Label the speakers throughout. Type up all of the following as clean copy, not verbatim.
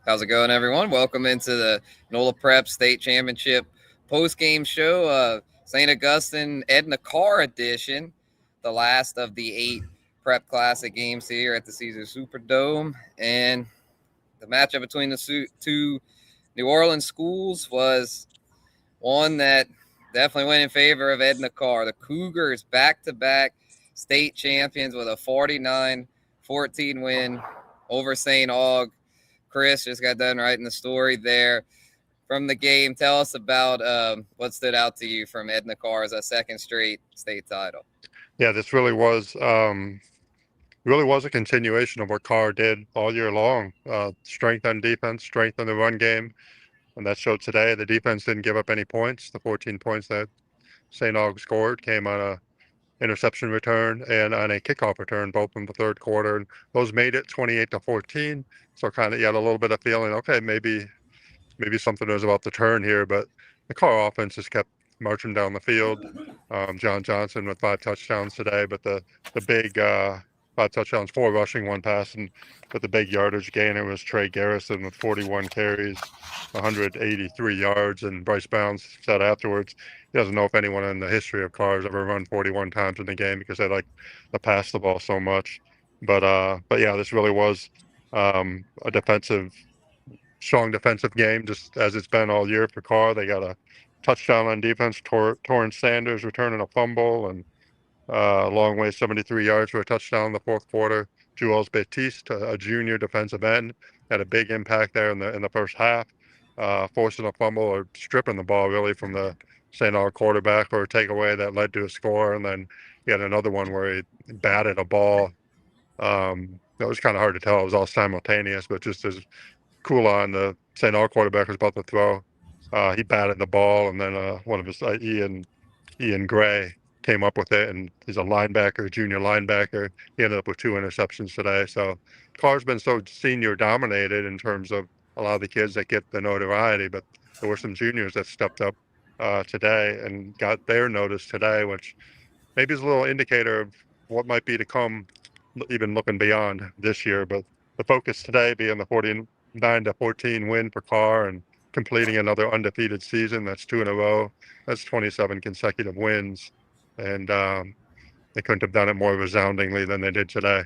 Speaker 1: How's it going, everyone? Welcome into the NOLA Prep State Championship post-game show. St. Augustine Edna Karr edition, the last of the 8 Prep Classic games here at the Caesars Superdome. And the matchup between the two New Orleans schools was one that definitely went in favor of Edna Karr. The Cougars back-to-back state champions with a 49-14 win over St. Aug. Chris just got done writing the story there from the game. Tell us about what stood out to you from Edna Karr's second straight state title.
Speaker 2: Yeah, this really was a continuation of what Carr did all year long. Strength on defense, strength on the run game, and that showed today. The defense didn't give up any points. The 14 points that St. Aug scored came on a interception return and on a kickoff return, both in the third quarter. And those made it 28-14. So kind of you had a little bit of feeling, okay, maybe something was about to turn here, but the Carr offense just kept marching down the field. John Johnson with 5 touchdowns today, but the big 5 touchdowns, 4 rushing, 1 passing, but the big yardage gainer was Trey Garrison with 41 carries, 183 yards, and Bryce Bounds said afterwards he doesn't know if anyone in the history of Carr has ever run 41 times in the game because they like to pass the ball so much. But yeah, this really was a strong defensive game, just as it's been all year for Carr. They got a touchdown on defense, Torrance Sanders returning a fumble, and a long way, 73 yards for a touchdown in the fourth quarter. Jules Batiste, a junior defensive end, had a big impact there in the first half, forcing a fumble or stripping the ball really from the St. Aug quarterback for a takeaway that led to a score. And then he had another one where he batted a ball. It was kind of hard to tell. It was all simultaneous, but just as Coulon, the St. Aug quarterback, was about to throw, he batted the ball, and then one of his Ian Gray came up with it, and he's a linebacker, junior linebacker. He ended up with 2 interceptions today. So Carr's been so senior dominated in terms of a lot of the kids that get the notoriety, but there were some juniors that stepped up today and got their notice today, which maybe is a little indicator of what might be to come, even looking beyond this year. But the focus today being the 49-14 win for Carr and completing another undefeated season. That's 2 in a row. That's 27 consecutive wins. And they couldn't have done it more resoundingly than they did today.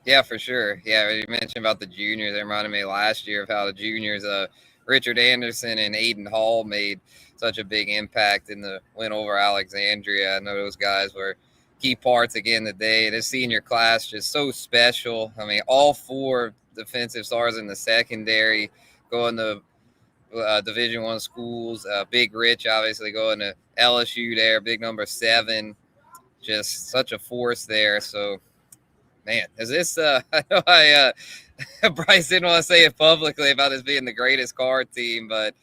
Speaker 1: Yeah, for sure. Yeah, you mentioned about the juniors. It reminded me last year of how the juniors, Richard Anderson and Aiden Hall, made such a big impact in the win over Alexandria. I know those guys were key parts again today. This senior class just so special. I mean, all 4 defensive stars in the secondary going to Division One schools. Big Rich obviously going to LSU there. Big number 7. Just such a force there. So man, is this? I know Bryce didn't want to say it publicly about this being the greatest card team, but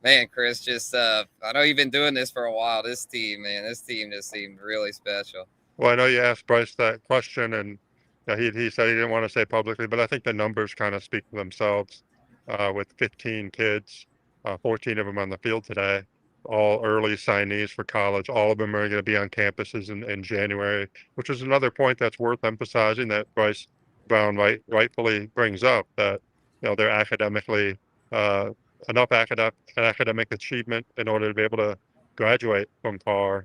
Speaker 1: man, Chris, just I know you've been doing this for a while. This team just seemed really special.
Speaker 2: Well, I know you asked Bryce that question, and he said he didn't want to say publicly, but I think the numbers kind of speak for themselves. With 15 kids, 14 of them on the field today, all early signees for college. All of them are going to be on campuses in January, which is another point that's worth emphasizing that Bryce Brown rightfully brings up, that they're academically uh, enough academic achievement in order to be able to graduate from Carr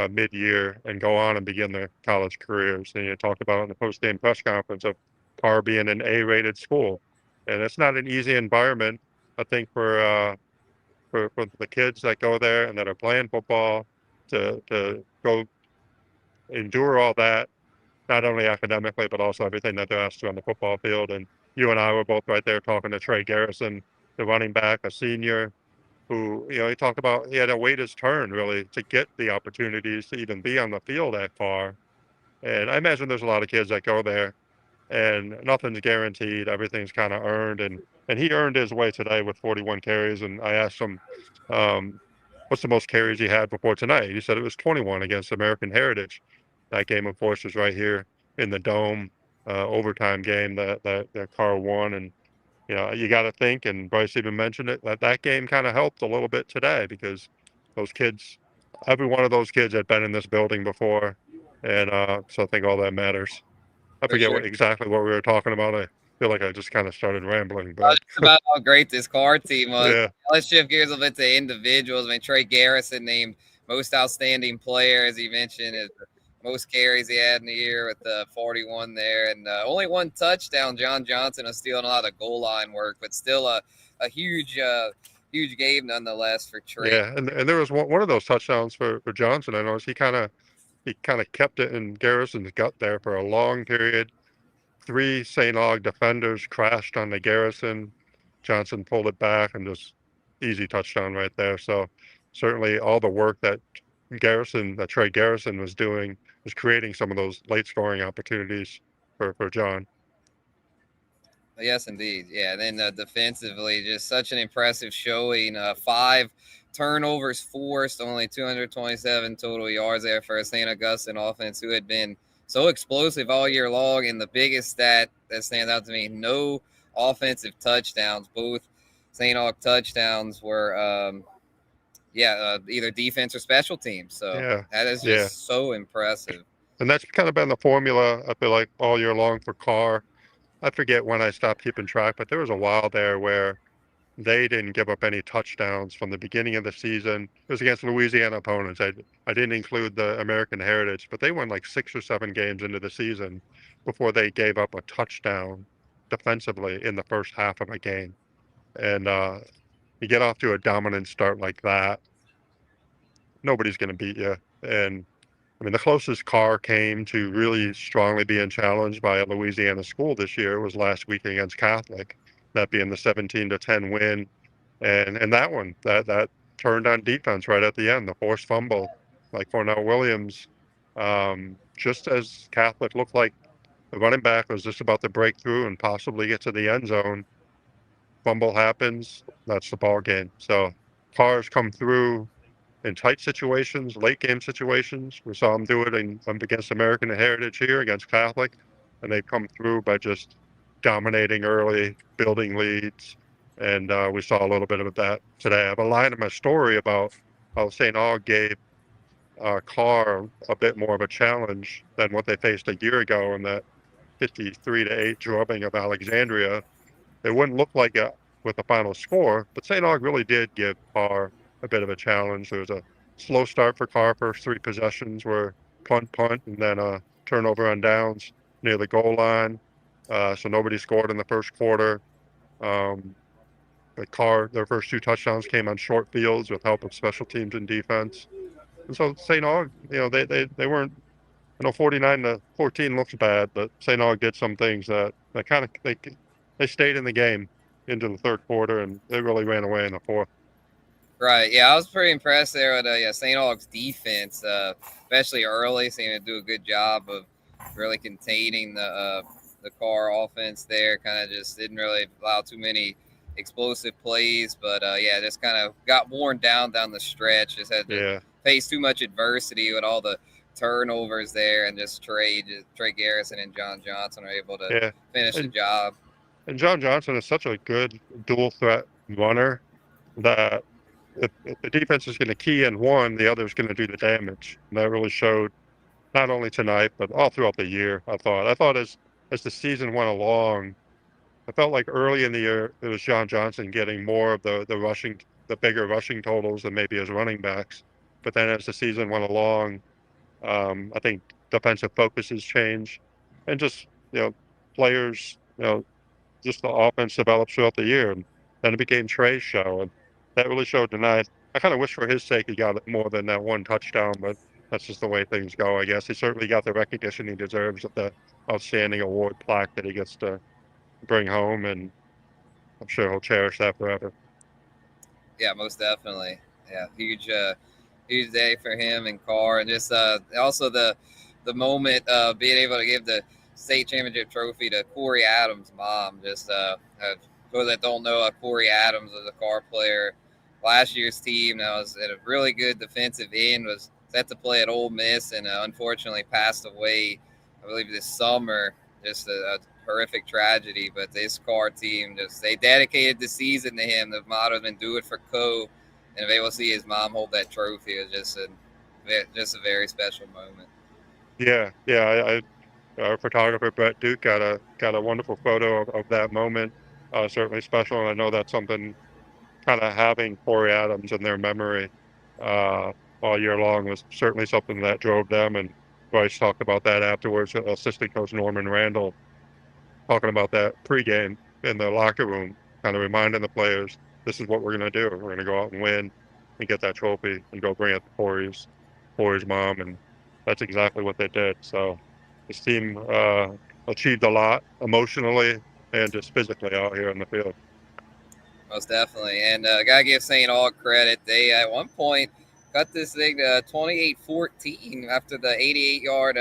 Speaker 2: mid-year and go on and begin their college careers. And you talked about in the post-game press conference of Carr being an A-rated school, and it's not an easy environment, I think, for the kids that go there and that are playing football to go endure all that, not only academically but also everything that they're asked to on the football field. And you and I were both right there talking to Trey Garrison, the running back, a senior, who, he talked about he had to wait his turn really to get the opportunities to even be on the field that far. And I imagine there's a lot of kids that go there and nothing's guaranteed. Everything's kind of earned. And he earned his way today with 41 carries. And I asked him, um, what's the most carries he had before tonight? He said it was 21 against American Heritage. That game, of course, was right here in the Dome, overtime game that Carr won. And you got to think, and Bryce even mentioned it, that game kind of helped a little bit today because those kids, every one of those kids had been in this building before. And so I think all that matters. I
Speaker 1: For
Speaker 2: forget
Speaker 1: sure.
Speaker 2: exactly what we were talking about. feel like I just kind of started rambling, but
Speaker 1: Just about how great this Carr team was.
Speaker 2: yeah,
Speaker 1: Let's shift gears a bit to individuals. I mean, Trey Garrison named most outstanding player, as you mentioned, is the most carries he had in the year with 41 there, and only one touchdown. John Johnson was stealing a lot of goal line work, but still a huge game nonetheless for Trey.
Speaker 2: yeah. And there was one of those touchdowns for Johnson. I noticed he kind of kept it in Garrison's gut there for a long period. Three St. Aug defenders crashed on the Garrison. Johnson pulled it back and just easy touchdown right there. So certainly all the work that Trey Garrison was doing was creating some of those late scoring opportunities for John.
Speaker 1: Yes, indeed. Yeah. And then defensively, just such an impressive showing. 5 turnovers forced, only 227 total yards there for a St. Augustine offense who had been so explosive all year long. And the biggest stat that stands out to me, no offensive touchdowns. Both St. Aug touchdowns were, either defense or special teams. So
Speaker 2: Yeah,
Speaker 1: that is
Speaker 2: yeah.
Speaker 1: just so impressive.
Speaker 2: And that's kind of been the formula, I feel like, all year long for Carr. I forget when I stopped keeping track, but there was a while there where they didn't give up any touchdowns from the beginning of the season. It was against Louisiana opponents. I didn't include the American Heritage, but they won like 6 or 7 games into the season before they gave up a touchdown defensively in the first half of a game. And you get off to a dominant start like that, nobody's going to beat you. And I mean, the closest Carr came to really strongly being challenged by a Louisiana school this year was last week against Catholic, that being the 17-10 win. And that one, that turned on defense right at the end, the forced fumble, like Cornell Williams, just as Catholic looked like the running back was just about to break through and possibly get to the end zone. Fumble happens, that's the ball game. So Carr's come through in tight situations, late game situations. We saw them do it against American Heritage here, against Catholic, and they come through by just dominating early, building leads. And we saw a little bit of that today. I have a line in my story about how St. Aug gave Carr a bit more of a challenge than what they faced a year ago in that 53-8 drubbing of Alexandria. It wouldn't look like it with the final score, but St. Aug really did give Carr a bit of a challenge. There was a slow start for Carr. First 3 possessions were punt, and then a turnover on downs near the goal line. So nobody scored in the first quarter. Um, but Carr, their first 2 touchdowns came on short fields with help of special teams and defense. And so St. Aug, they weren't. I know 49-14 looks bad, but St. Aug did some things that kind of they stayed in the game into the third quarter, and they really ran away in the fourth.
Speaker 1: Right. Yeah, I was pretty impressed there with St. Aug's defense, especially early. Seemed to do a good job of really containing the Carr offense there. Kind of just didn't really allow too many explosive plays, but just kind of got worn down the stretch. Just had to
Speaker 2: Yeah,
Speaker 1: face too much adversity with all the turnovers there, and just Trey Garrison and John Johnson are able to
Speaker 2: yeah,
Speaker 1: finish the
Speaker 2: and
Speaker 1: job.
Speaker 2: and John Johnson is such a good dual threat runner that if the defense is going to key in one, the other is going to do the damage. And that really showed not only tonight but all throughout the year. I thought as the season went along, I felt like early in the year it was John Johnson getting more of the bigger rushing totals than maybe his running backs. But then as the season went along, I think defensive focuses change, and just players, just the offense develops throughout the year, and then it became Trey's show, and that really showed tonight. I kind of wish for his sake he got more than that one touchdown, but that's just the way things go, I guess. He certainly got the recognition he deserves of the outstanding award plaque that he gets to bring home, and I'm sure he'll cherish that forever.
Speaker 1: Yeah, most definitely. Yeah, huge day for him and Carr, and just also the moment being able to give the state championship trophy to Corey Adams' mom. Just for those that don't know, Corey Adams was a Carr player last year's team. That was at a really good defensive end. Was set to play at Ole Miss, and unfortunately passed away, I believe, this summer. Just a horrific tragedy, but this Carr team they dedicated the season to him. The motto has been "Do it for Co." And if able to see his mom hold that trophy, it was just a very special moment.
Speaker 2: Yeah, yeah. our photographer Brett Duke got a wonderful photo of that moment. Certainly special, and I know that's something kind of having Corey Adams in their memory uh, all year long was certainly something that drove them. And Bryce talked about that afterwards. Assistant coach Norman Randall talking about that pregame in the locker room, kind of reminding the players, this is what we're going to do. We're going to go out and win and get that trophy and go bring it to Corey's mom. And that's exactly what they did. So this team achieved a lot emotionally and just physically out here in the field.
Speaker 1: Most definitely. And gotta give St. Aug credit. They at one point cut this thing to 28-14 after the 88-yard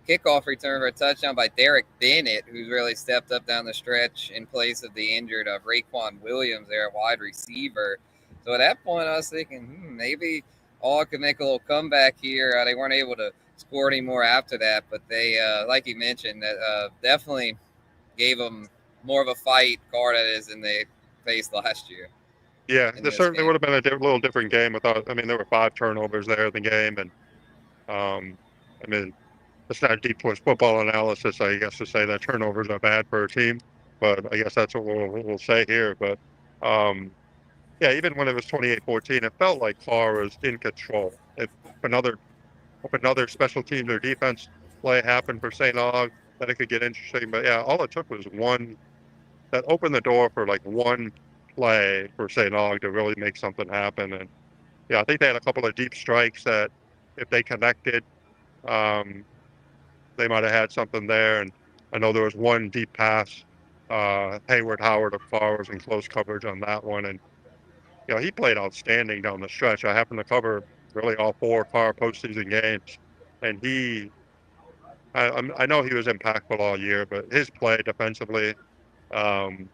Speaker 1: kickoff return for a touchdown by Derek Bennett, who's really stepped up down the stretch in place of the injured Raekwon Williams there at wide receiver. So at that point, I was thinking, maybe Aug could make a little comeback here. They weren't able to score anymore after that, but they, like you mentioned, that definitely gave them more of a fight, Carr that is, than they faced last year
Speaker 2: Yeah,
Speaker 1: in
Speaker 2: this
Speaker 1: this
Speaker 2: certainly
Speaker 1: game.
Speaker 2: would have been a little different game without. I mean, there were 5 turnovers there in the game, and I mean, it's not deep push football analysis, I guess, to say that turnovers are bad for a team, but I guess that's what we'll say here. But um, yeah, even when it was 28-14, it felt like Carr was in control. Another if another special team or defense play happened for St. Aug, then it could get interesting. But yeah, all it took was one that opened the door for like one play for St. Aug to really make something happen. And yeah, I think they had a couple of deep strikes that if they connected, um, they might have had something there. And I know there was one deep pass. Hayward Howard of Farr was in close coverage on that one. And, he played outstanding down the stretch. I happened to cover really all 4 Carr postseason games. And I know he was impactful all year, but his play defensively, um,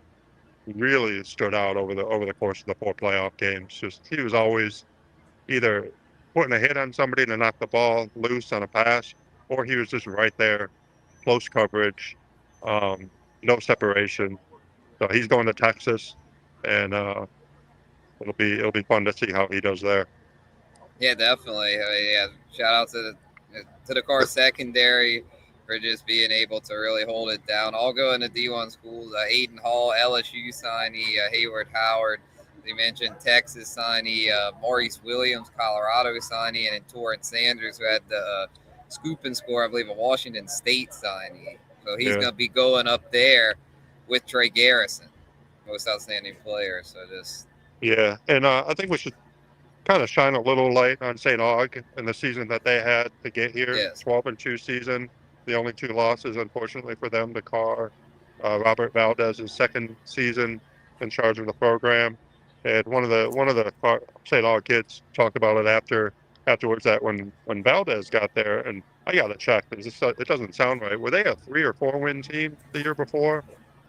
Speaker 2: really stood out over the course of the 4 playoff games. Just he was always either putting a hit on somebody to knock the ball loose on a pass, or he was just right there, close coverage, um, no separation. So he's going to Texas, and it'll be fun to see how he does there.
Speaker 1: Yeah, definitely. Yeah, shout out to the Carr secondary for just being able to really hold it down. I'll go into D1 schools. Aiden Hall, LSU signee, Hayward Howard. They mentioned Texas signee, Maurice Williams, Colorado signee, and then Torrance Sanders, who had the scoop and score, I believe, a Washington State signee. So he's
Speaker 2: Yeah,
Speaker 1: going to be going up there with Trey Garrison, most outstanding player. So just,
Speaker 2: yeah, and I think we should kind of shine a little light on St. Aug and the season that they had to get here.
Speaker 1: yes,
Speaker 2: 12-2 season. The only 2 losses, unfortunately for them, to Carr. Robert Valdez's second season in charge of the program. And one of the St. Aug kids talked about it afterwards that when Valdez got there, and I got to check because it doesn't sound right. Were they a 3 or 4 win team the year before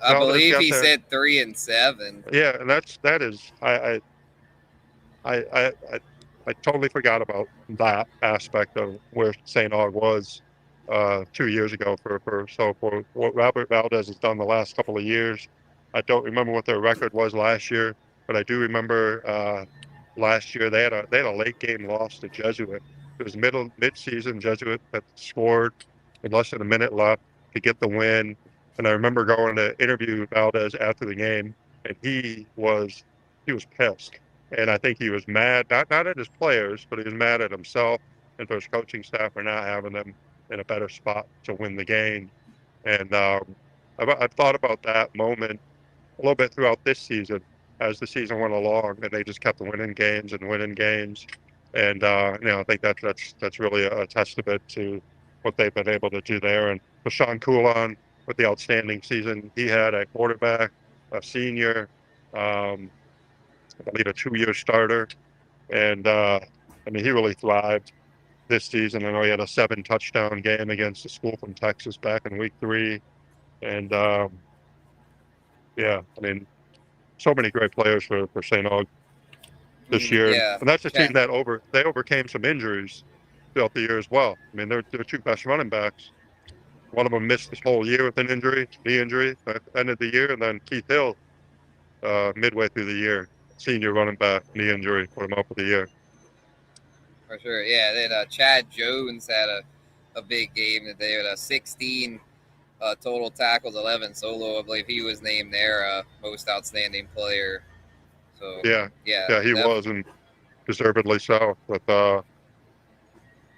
Speaker 1: I
Speaker 2: Valdez
Speaker 1: believe
Speaker 2: got
Speaker 1: he
Speaker 2: there?
Speaker 1: said 3-7.
Speaker 2: Yeah, and that is I, I, I, I totally forgot about that aspect of where St. Aug was 2 years ago. For what Robert Valdez has done the last couple of years, I don't remember what their record was last year, but I do remember last year they had a late game loss to Jesuit. It was mid season. Jesuit had scored in less than a minute left to get the win, and I remember going to interview Valdez after the game, and he was pissed. And I think he was mad, not at his players, but he was mad at himself and for his coaching staff for not having them in a better spot to win the game. And I've thought about that moment a little bit throughout this season as the season went along, and they just kept winning games and winning games. And I think that's really a testament to what they've been able to do there. And Bashan Coulon with the outstanding season he had at quarterback, a senior. Um, I believe a 2 year starter. And I mean, he really thrived this season. I know he had a 7 touchdown game against a school from Texas back in week 3. And yeah, I mean, so many great players for St. Aug this year. And
Speaker 1: Yeah,
Speaker 2: that's a team
Speaker 1: chat.
Speaker 2: that they overcame some injuries throughout the year as well. I mean, their 2 best running backs. One of them missed this whole year with an injury, knee injury at the end of the year. And then Keith Hill, midway through the year, senior running back, knee injury, put him out for the year.
Speaker 1: For sure. Yeah, then Chad Jones had a a big game that they had 16 total tackles, 11 solo. I believe he was named their most outstanding player. So
Speaker 2: Yeah,
Speaker 1: yeah,
Speaker 2: yeah, he was, and deservedly so with that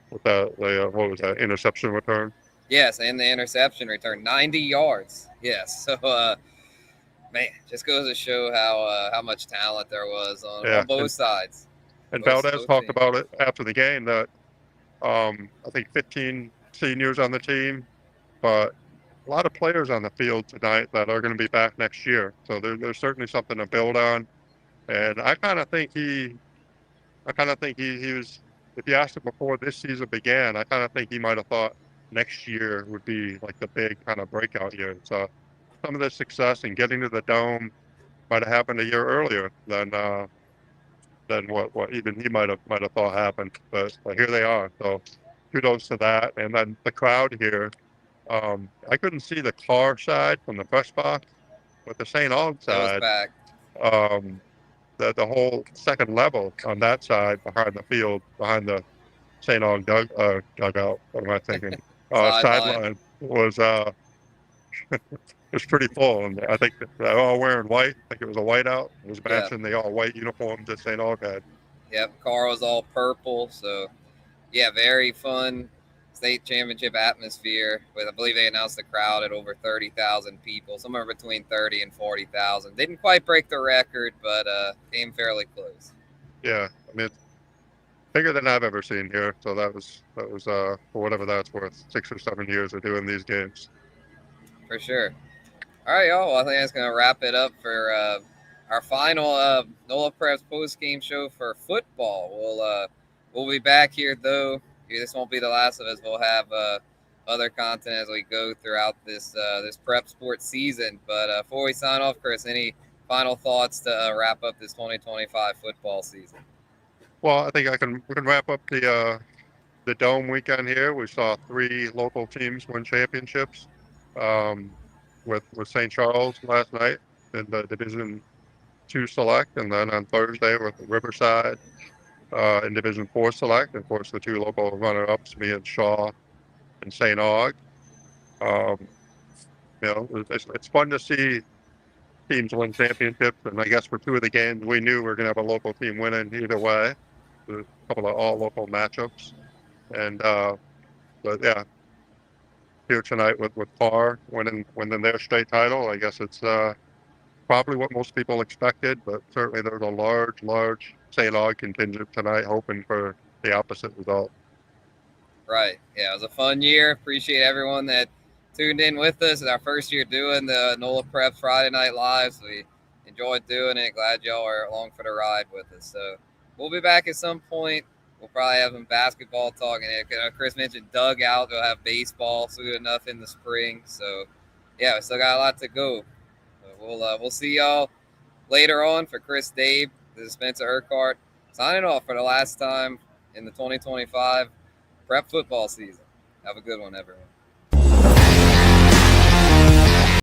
Speaker 2: what was that interception return?
Speaker 1: yes, and the interception return, 90 yards. Yes, so man, just goes to show how much talent there was
Speaker 2: Yeah,
Speaker 1: on both sides,
Speaker 2: and
Speaker 1: both
Speaker 2: Valdez talked
Speaker 1: teams.
Speaker 2: about it after the game that I think 15 seniors on the team, but a lot of players on the field tonight that are going to be back next year. So there's certainly something to build on. And I kind of think he was, if you asked him before this season began, I kind of think he might have thought next year would be like the big kind of breakout year. So some of the success in getting to the dome might have happened a year earlier than what even he might have thought happened. But here they are. So kudos to that. And then the crowd here. I couldn't see the car side from the press box, but the St. Aug
Speaker 1: It was
Speaker 2: side,
Speaker 1: packed.
Speaker 2: um, the whole second level on that side behind the field, behind the St. Aug dugout. What am I thinking?
Speaker 1: Sideline.
Speaker 2: Sideline was pretty full, and I think they're all wearing white. I think it was a whiteout. It was
Speaker 1: Yeah.
Speaker 2: matching the all white uniforms that St. Aug had.
Speaker 1: Yep. Car was all purple. So yeah, very fun state championship atmosphere. With I believe they announced the crowd at over 30,000 people, somewhere between 30 and 40,000. Didn't quite break the record, but came fairly close.
Speaker 2: Yeah, I mean it's bigger than I've ever seen here. So that was for whatever that's worth, 6 or 7 years of doing these games.
Speaker 1: For sure. All right, y'all. Well, I think that's going to wrap it up for our final NOLA Preps post game show for football. We'll be back here though. This won't be the last of us. We'll have other content as we go throughout this prep sports season. But before we sign off, Chris, any final thoughts to wrap up this 2025 football season?
Speaker 2: Well, I think we can wrap up the dome weekend here. We saw 3 local teams win championships. Um, with St. Charles last night in the Division 2 select, and then on Thursday with Riverside in Division 4 select. And of course, the 2 local runner-ups being Shaw and St. Aug. Um, it's fun to see teams win championships, and I guess for 2 of the games, we knew we were going to have a local team winning either way. A couple of all local matchups, and but yeah, here tonight with Carr winning their state title. I guess it's probably what most people expected, but certainly there's a large St. Aug contingent tonight hoping for the opposite result.
Speaker 1: Right. Yeah, it was a fun year. Appreciate everyone that tuned in with us. It's our first year doing the NOLA Preps Friday Night Lives. We enjoyed doing it. Glad y'all are along for the ride with us. So we'll be back at some point. We'll probably have some basketball talking. Chris mentioned dugout. We'll have baseball soon enough in the spring. So yeah, we still got a lot to go. But we'll see y'all later on. For Chris, Dabe, this is Spencer Urquhart signing off for the last time in the 2025 prep football season. Have a good one, everyone.